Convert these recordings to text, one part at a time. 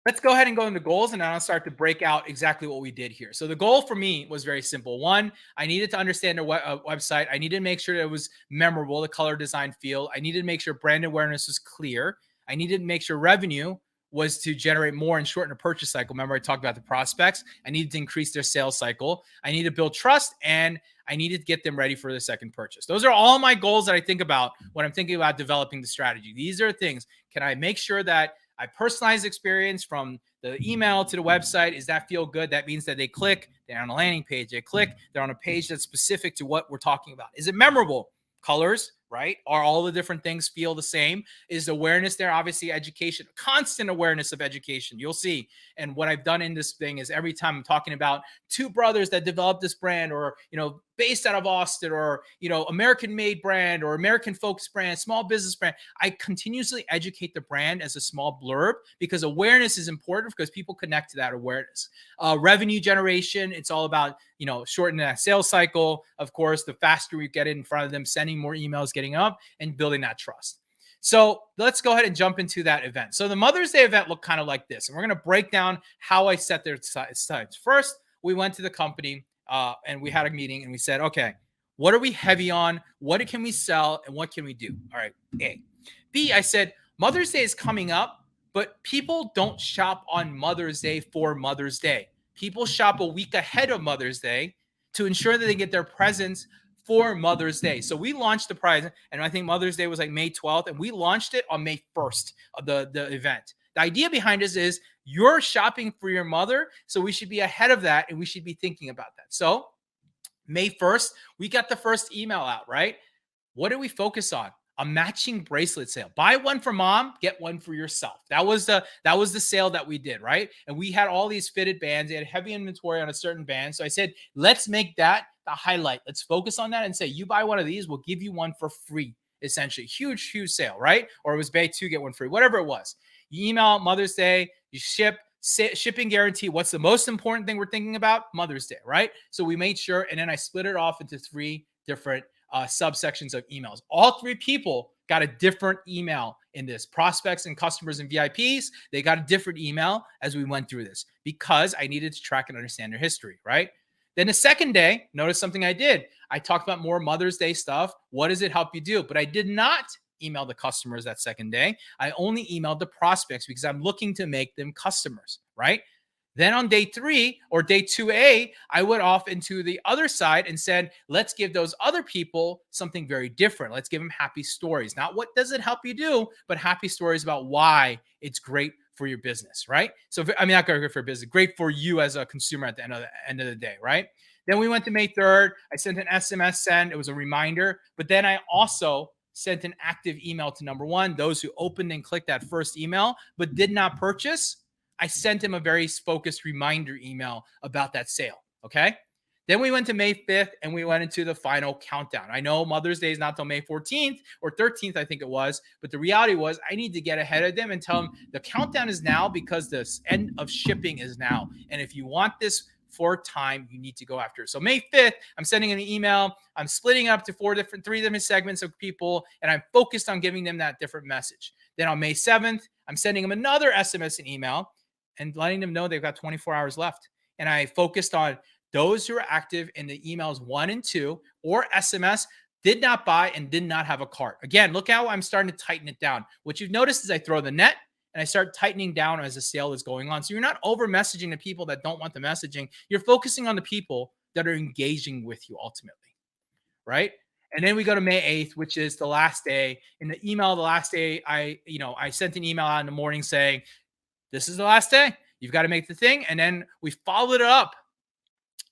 let's go ahead and go into goals, and I'll start to break out exactly what we did here. So the goal for me was very simple. One, I needed to understand the website. I needed to make sure that it was memorable, the color, design, feel. I needed to make sure brand awareness was clear. I needed to make sure revenue was to generate more and shorten the purchase cycle. Remember, I talked about the prospects. I needed to increase their sales cycle. I needed to build trust, and I needed to get them ready for the second purchase. Those are all my goals that I think about when I'm thinking about developing the strategy. These are things. Can I make sure that I personalize experience from the email to the website? Is that feel good? That means that they click, they're on a landing page, they click, they're on a page that's specific to what we're talking about. Is it memorable? Colors, right? Are all the different things feel the same? Is awareness there? Obviously, education, constant awareness of education. You'll see. And what I've done in this thing is every time I'm talking about two brothers that developed this brand, or, based out of Austin, or, American made brand, or American focused brand, small business brand, I continuously educate the brand as a small blurb, because awareness is important, because people connect to that awareness. Revenue generation, it's all about, shortening that sales cycle. Of course, the faster we get in front of them, sending more emails, getting up, and building that trust. So let's go ahead and jump into that event. So the Mother's Day event looked kind of like this, and we're going to break down how I set their sites. First, we went to the company and we had a meeting, and we said, okay, what are we heavy on? What can we sell? And what can we do? All right, A. B, I said, Mother's Day is coming up, but people don't shop on Mother's Day for Mother's Day. People shop a week ahead of Mother's Day to ensure that they get their presents for Mother's Day. So we launched the prize, and I think Mother's Day was like May 12th, and we launched it on May 1st of the event. The idea behind this is you're shopping for your mother, so we should be ahead of that, and we should be thinking about that. So May 1st, we got the first email out, right? What did we focus on? A matching bracelet sale. Buy one for mom, get one for yourself. That was the sale that we did, right? And we had all these fitted bands. They had heavy inventory on a certain band. So I said, let's make that the highlight. Let's focus on that and say, you buy one of these, we'll give you one for free. Essentially, huge sale, right? Or it was buy two, get one free, whatever it was. You email Mother's Day, you ship, shipping guarantee. What's the most important thing we're thinking about? Mother's Day, right? So we made sure, and then I split it off into three different subsections of emails. All three people got a different email in this. Prospects and customers and VIPs, they got a different email as we went through this, because I needed to track and understand their history, right? Then the second day, notice something I did. I talked about more Mother's Day stuff. What does it help you do? But I did not email the customers that second day. I only emailed the prospects, because I'm looking to make them customers, right? Then on day 3 or day 2A, I went off into the other side and said, let's give those other people something very different. Let's give them happy stories. Not what does it help you do, but happy stories about why it's great for your business, right? So, I mean, not great for your business, great for you as a consumer at the end of the day, right? Then we went to May 3rd. I sent an SMS send. It was a reminder. But then I also sent an active email to number 1, those who opened and clicked that first email but did not purchase. I sent him a very focused reminder email about that sale, okay? Then we went to May 5th, and we went into the final countdown. I know Mother's Day is not till May 14th or 13th, I think it was, but the reality was I need to get ahead of them and tell them the countdown is now, because the end of shipping is now. And if you want this for time, you need to go after it. So May 5th, I'm sending an email. I'm splitting up to three different segments of people, and I'm focused on giving them that different message. Then on May 7th, I'm sending them another SMS and email and letting them know they've got 24 hours left. And I focused on those who are active in the emails 1 and 2 or SMS, did not buy and did not have a cart. Again, look how I'm starting to tighten it down. What you've noticed is I throw the net and I start tightening down as the sale is going on. So you're not over messaging the people that don't want the messaging. You're focusing on the people that are engaging with you ultimately, right? And then we go to May 8th, which is the last day. In the email, the last day, I sent an email out in the morning saying, this is the last day. You've got to make the thing. And then we followed it up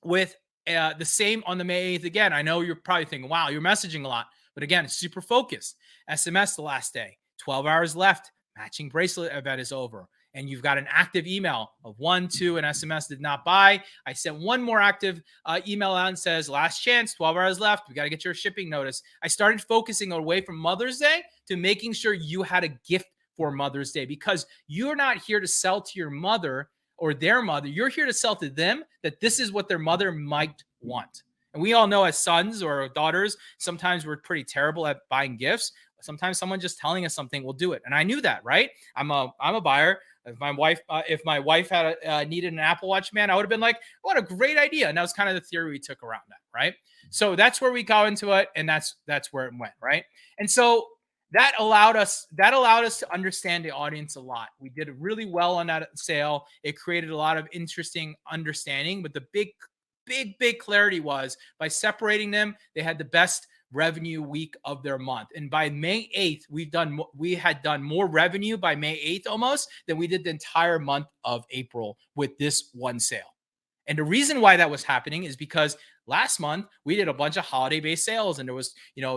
with the same on the May 8th again. I know you're probably thinking, wow, you're messaging a lot. But again, it's super focused. SMS the last day. 12 hours left. Matching bracelet event is over. And you've got an active email of 1, 2, and SMS did not buy. I sent one more active email out and says, last chance, 12 hours left. We got to get your shipping notice. I started focusing away from Mother's Day to making sure you had a gift for Mother's Day, because you're not here to sell to your mother or their mother. You're here to sell to them that this is what their mother might want. And we all know as sons or daughters, sometimes we're pretty terrible at buying gifts. Sometimes someone just telling us something will do it. And I knew that, right? I'm a buyer. If my wife had needed an Apple Watch, man, I would have been like, what a great idea. And that was kind of the theory we took around that, right? So that's where we got into it, and that's where it went, right? And so that allowed us to understand the audience a lot. We did really well on that sale. It created a lot of interesting understanding, but the big clarity was by separating them, they had the best revenue week of their month. And by May 8th, we had done more revenue by May 8th almost than we did the entire month of April with this one sale. And the reason why that was happening is because last month we did a bunch of holiday based sales, and there was,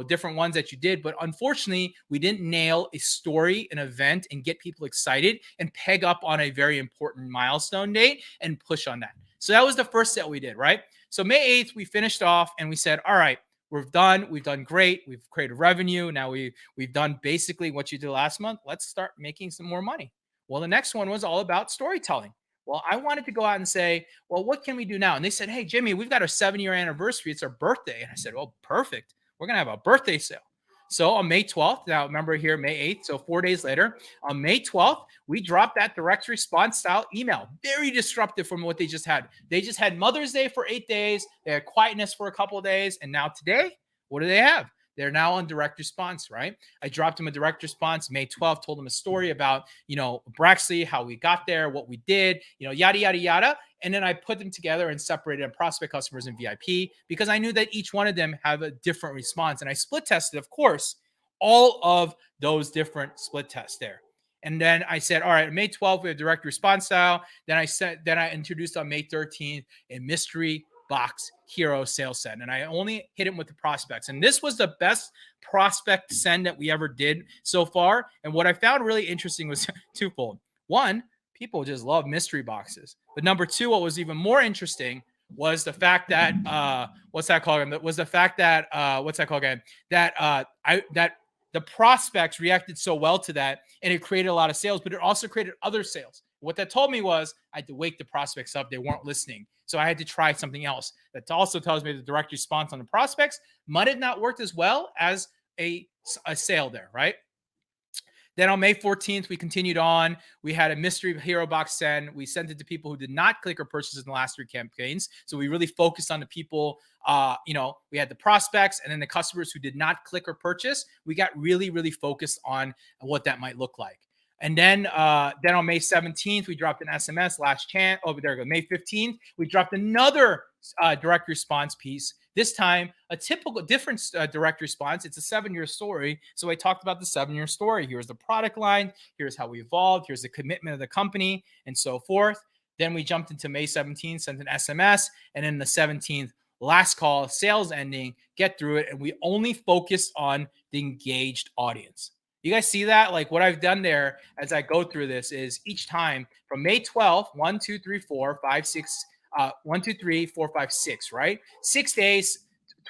different ones that you did, but unfortunately we didn't nail a story, an event, and get people excited and peg up on a very important milestone date and push on that. So that was the first sale we did, right? So May 8th, we finished off and we said, all right, we've done great. We've created revenue. Now we've done basically what you did last month. Let's start making some more money. Well, the next one was all about storytelling. Well, I wanted to go out and say, well, what can we do now? And they said, hey, Jimmy, we've got our 7-year anniversary. It's our birthday. And I said, well, perfect. We're going to have a birthday sale. So on May 12th, now remember here, May 8th, so 4 days later, on May 12th, we dropped that direct response style email. Very disruptive from what they just had. They just had Mother's Day for 8 days. They had quietness for a couple of days. And now today, what do they have? They're now on direct response, right? I dropped them a direct response May 12th, told them a story about, Braxley, how we got there, what we did, yada, yada, yada. And then I put them together and separated them, prospect customers and VIP, because I knew that each one of them have a different response. And I split tested, of course, all of those different split tests there. And then I said, all right, May 12th, we have direct response style. Then I introduced on May 13th a mystery box hero sales send. And I only hit him with the prospects. And this was the best prospect send that we ever did so far. And what I found really interesting was twofold. One, people just love mystery boxes. But number two, what was even more interesting was the fact that that the prospects reacted so well to that, and it created a lot of sales, but it also created other sales. What that told me was I had to wake the prospects up. They weren't listening. So I had to try something else. That also tells me the direct response on the prospects might have not worked as well as a sale there, right? Then on May 14th, we continued on. We had a mystery hero box send. We sent it to people who did not click or purchase in the last 3 campaigns. So we really focused on the people, we had the prospects and then the customers who did not click or purchase. We got really, really focused on what that might look like. And then on May 17th, we dropped an SMS, last chance. Oh, there we go. May 15th, we dropped another direct response piece. This time, a typical different direct response. It's a 7-year story. So I talked about the 7-year story. Here's the product line. Here's how we evolved. Here's the commitment of the company and so forth. Then we jumped into May 17th, sent an SMS. And then the 17th, last call, sales ending, get through it. And we only focused on the engaged audience. You guys see that? Like what I've done there as I go through this is each time from May 12th, 1, 2, 3, 4, 5, 6, 1, 2, 3, 4, 5, 6, right? 6 days,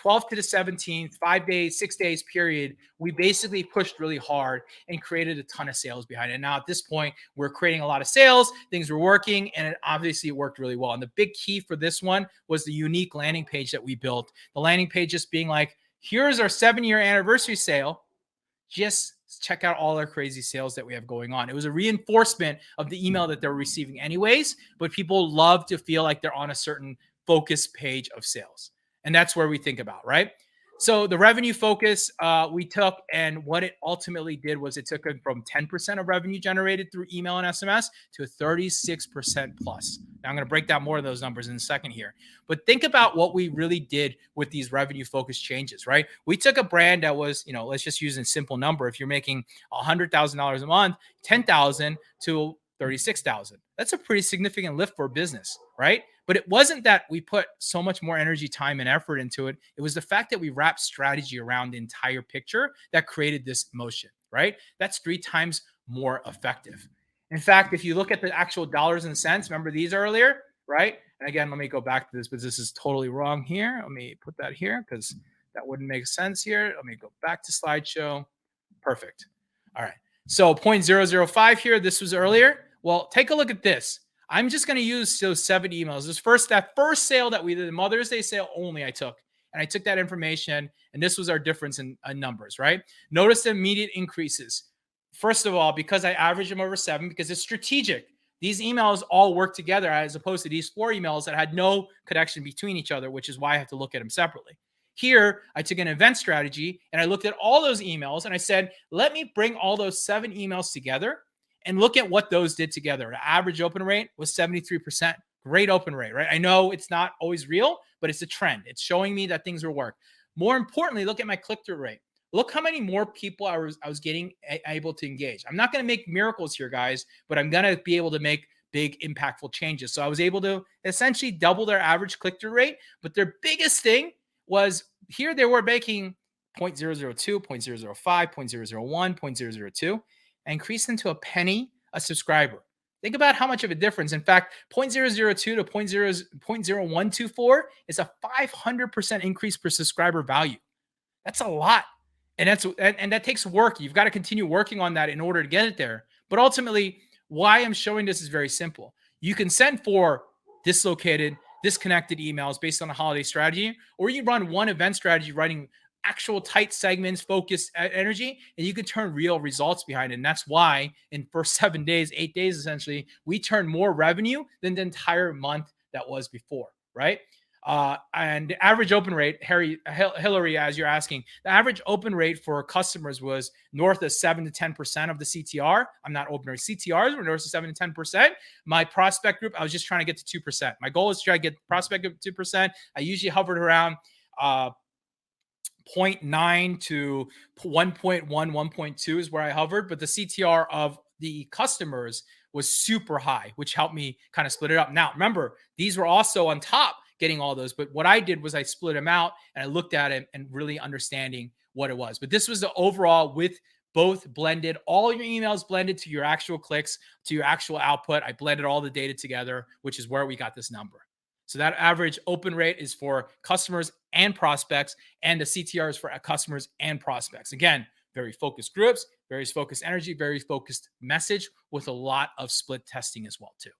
12th to the 17th, 5 days, 6 days period. We basically pushed really hard and created a ton of sales behind it. Now at this point, we're creating a lot of sales, things were working, and it worked really well. And the big key for this one was the unique landing page that we built. The landing page just being like, here's our 7-year anniversary sale. Just check out all our crazy sales that we have going on. It was a reinforcement of the email that they're receiving anyways, but people love to feel like they're on a certain focus page of sales. And that's where we think about, right? So the revenue focus we took, and what it ultimately did was it took it from 10% of revenue generated through email and SMS to 36% plus. Now I'm going to break down more of those numbers in a second here. But think about what we really did with these revenue focus changes, right? We took a brand that was, let's just use a simple number. If you're making $100,000 a month, 10,000 to 36,000. That's a pretty significant lift for a business, right? But it wasn't that we put so much more energy, time, and effort into it. It was the fact that we wrapped strategy around the entire picture that created this motion, right? That's 3 times more effective. In fact, if you look at the actual dollars and cents, remember these earlier, right? And again, let me go back to this because this is totally wrong here. Let me put that here because that wouldn't make sense here. Let me go back to slideshow. Perfect. All right. So 0.005 here. This was earlier. Well, take a look at this. I'm just going to use those 7 emails. That first sale that we did, the Mother's Day sale only I took. And I took that information, and this was our difference in numbers, right? Notice the immediate increases. First of all, because I average them over 7, because it's strategic. These emails all work together as opposed to these 4 emails that had no connection between each other, which is why I have to look at them separately. Here, I took an event strategy and I looked at all those emails and I said, let me bring all those 7 emails together and look at what those did together. The average open rate was 73%. Great open rate, right? I know it's not always real, but it's a trend. It's showing me that things will work. More importantly, look at my click-through rate. Look how many more people I was getting able to engage. I'm not going to make miracles here, guys, but I'm going to be able to make big impactful changes. So I was able to essentially double their average click-through rate, but their biggest thing was here they were making 0.002, 0.005, 0.001, 0.002, and increase them to a penny a subscriber. Think about how much of a difference. In fact, 0.002 to 0.0124 is a 500% increase per subscriber value. That's a lot. And that takes work. You've got to continue working on that in order to get it there. But ultimately, why I'm showing this is very simple. You can send 4 dislocated, disconnected emails based on a holiday strategy, or you run one event strategy, writing actual tight segments, focused energy, and you can turn real results behind it. And that's why in first 7 days, 8 days, essentially, we turned more revenue than the entire month that was before, right? And the average open rate, Hillary, as you're asking, the average open rate for customers was north of 7 to 10% of the CTR. I'm not open rate. CTRs were north of 7 to 10%. My prospect group, I was just trying to get to 2%. My goal is to try to get prospect group 2%. I usually hovered around 0.9 to 1.1, 1.2 is where I hovered, but the CTR of the customers was super high, which helped me kind of split it up. Now, remember, these were also on top getting all those, but what I did was I split them out and I looked at it and really understanding what it was. But this was the overall with both blended, all your emails blended to your actual clicks, to your actual output. I blended all the data together, which is where we got this number. So that average open rate is for customers and prospects, and the CTR is for customers and prospects. Again, very focused groups, very focused energy, very focused message with a lot of split testing as well too.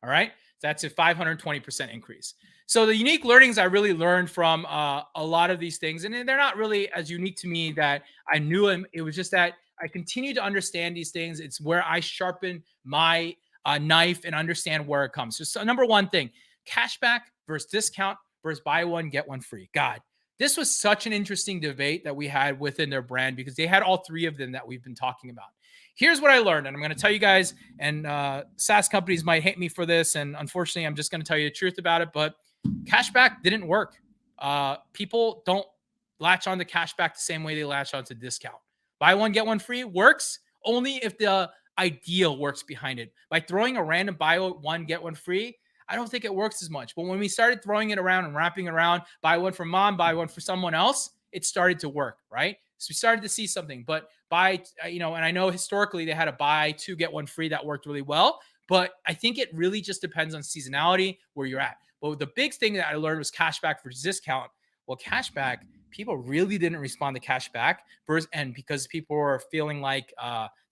All right. That's a 520% increase. So the unique learnings I really learned from a lot of these things, and they're not really as unique to me that I knew them. It was just that I continue to understand these things. It's where I sharpen my knife and understand where it comes. So number one thing, cashback versus discount versus buy one, get one free. God, this was such an interesting debate that we had within their brand because they had all 3 of them that we've been talking about. Here's what I learned, and I'm going to tell you guys, and SaaS companies might hate me for this, and unfortunately, I'm just going to tell you the truth about it, but cashback didn't work. People don't latch on to cashback the same way they latch on to discount. Buy one, get one free works only if the ideal works behind it. By throwing a random buy one, get one free, I don't think it works as much. But when we started throwing it around and wrapping it around, buy one for mom, buy one for someone else, it started to work, right? So we started to see something, but and I know historically they had a buy 2, get one free that worked really well, but I think it really just depends on seasonality where you're at. But the big thing that I learned was cashback versus discount. Well, cashback, people really didn't respond to cashback and because people were feeling like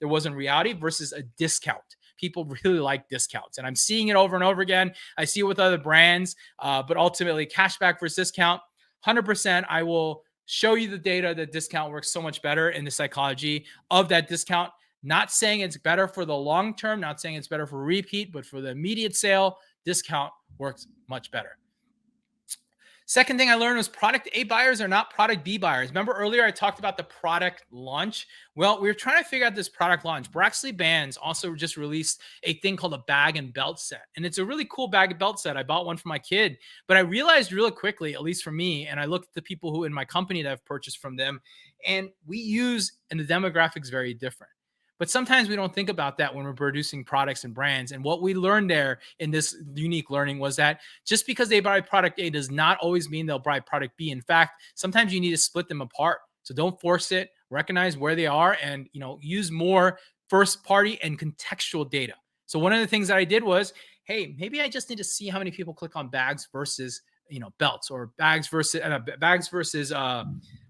there wasn't reality versus a discount. People really like discounts, and I'm seeing it over and over again. I see it with other brands, but ultimately cashback versus discount, 100%. I will show you the data that discount works so much better in the psychology of that discount. Not saying it's better for the long term, not saying it's better for repeat, but for the immediate sale, discount works much better. Second thing I learned was product A buyers are not product B buyers. Remember earlier I talked about the product launch? Well, we were trying to figure out this product launch. Braxley Bands also just released a thing called a bag and belt set. And it's a really cool bag and belt set. I bought one for my kid, but I realized really quickly, at least for me, and I looked at the people who in my company that have purchased from them, and the demographics very different. But sometimes we don't think about that when we're producing products and brands. And what we learned there in this unique learning was that just because they buy product A does not always mean they'll buy product B. In fact, sometimes you need to split them apart. So don't force it, recognize where they are, and use more first party and contextual data. So one of the things that I did was, hey, maybe I just need to see how many people click on bags versus belts, or bags versus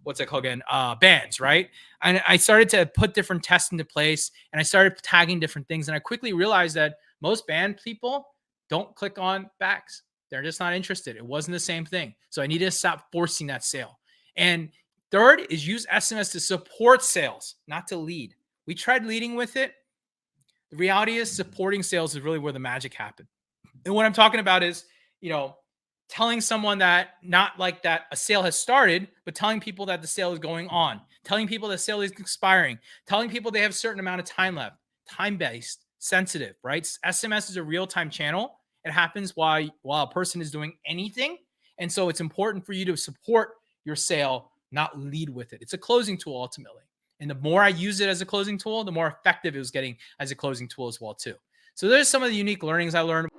what's it called again? Bands, right? And I started to put different tests into place, and I started tagging different things. And I quickly realized that most band people don't click on bags. They're just not interested. It wasn't the same thing. So I needed to stop forcing that sale. And third is use SMS to support sales, not to lead. We tried leading with it. The reality is supporting sales is really where the magic happened. And what I'm talking about is, you know, telling someone that not like that a sale has started, but telling people that the sale is going on, telling people the sale is expiring, telling people they have a certain amount of time left, time based, sensitive, right? SMS is a real time channel. It happens while a person is doing anything. And so it's important for you to support your sale, not lead with it. It's a closing tool ultimately. And the more I use it as a closing tool, the more effective it was getting as a closing tool as well too. So there's some of the unique learnings I learned.